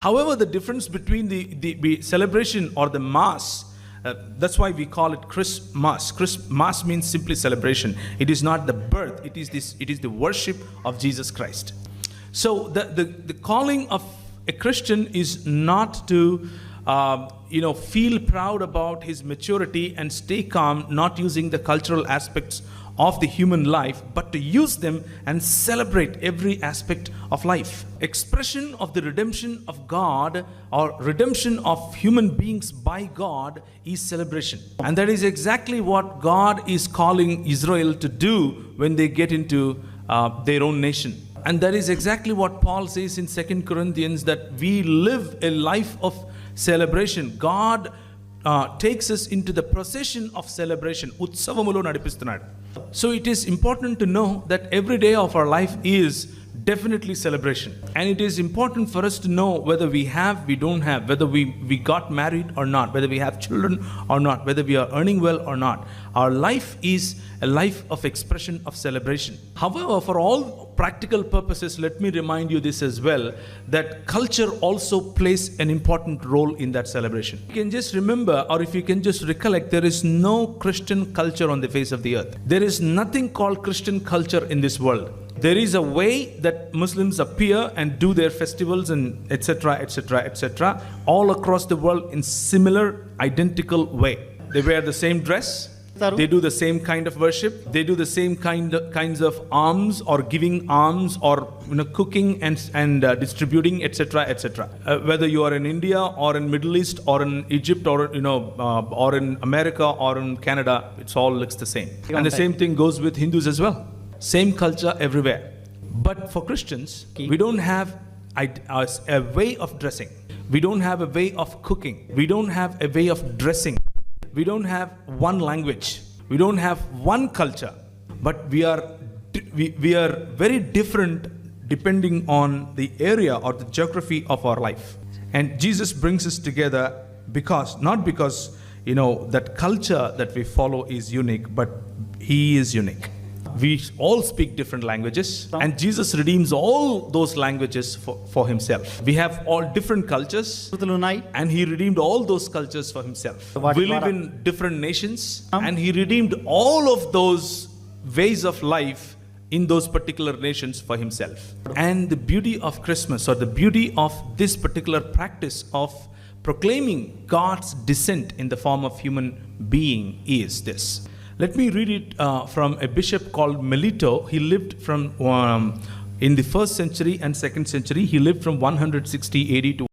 However, the difference between the celebration or the Mass, that's why we call it Christmas. Christmas means simply celebration. It is not the birth. It is the worship of Jesus Christ. So the calling of a Christian is not to feel proud about his maturity and stay calm, not using the cultural aspects of the human life, but to use them and celebrate every aspect of life. Expression of the redemption of God or redemption of human beings by God is celebration. And that is exactly what God is calling Israel to do when they get into their own nation. And that is exactly what Paul says in 2 Corinthians, that we live a life of celebration. God takes us into the procession of celebration. Utsavamulo nadipistunadu. So it is important to know that every day of our life is definitely celebration. And it is important for us to know whether we have, we don't have, whether we got married or not, whether we have children or not, whether we are earning well or not. Our life is a life of expression of celebration. However, for all practical purposes, let me remind you this as well, that culture also plays an important role in that celebration. You can just remember, or if you can just recollect, there is no Christian culture on the face of the earth. There is nothing called Christian culture in this world. There is a way that Muslims appear and do their festivals and etc., etc., etc., all across the world in similar, identical way. They wear the same dress. They do the same kind of worship. They do the same kinds of alms or giving alms or cooking and distributing, etc., etc. Whether you are in India or in Middle East or in Egypt or or in America or in Canada, it all looks the same. And the same thing goes with Hindus as well. Same culture everywhere. But for Christians, we don't have a way of dressing. We don't have a way of cooking. We don't have a way of dressing. We don't have one language. We don't have one culture. But we are very different depending on the area or the geography of our life. And Jesus brings us together not because that culture that we follow is unique, but He is unique. We all speak different languages, and Jesus redeems all those languages for Himself. We have all different cultures, and He redeemed all those cultures for Himself. We live in different nations, and He redeemed all of those ways of life in those particular nations for Himself. And the beauty of Christmas, or the beauty of this particular practice of proclaiming God's descent in the form of human being is this. Let me read it from a bishop called Melito. He lived from in the 1st century and 2nd century. He lived from 160 AD to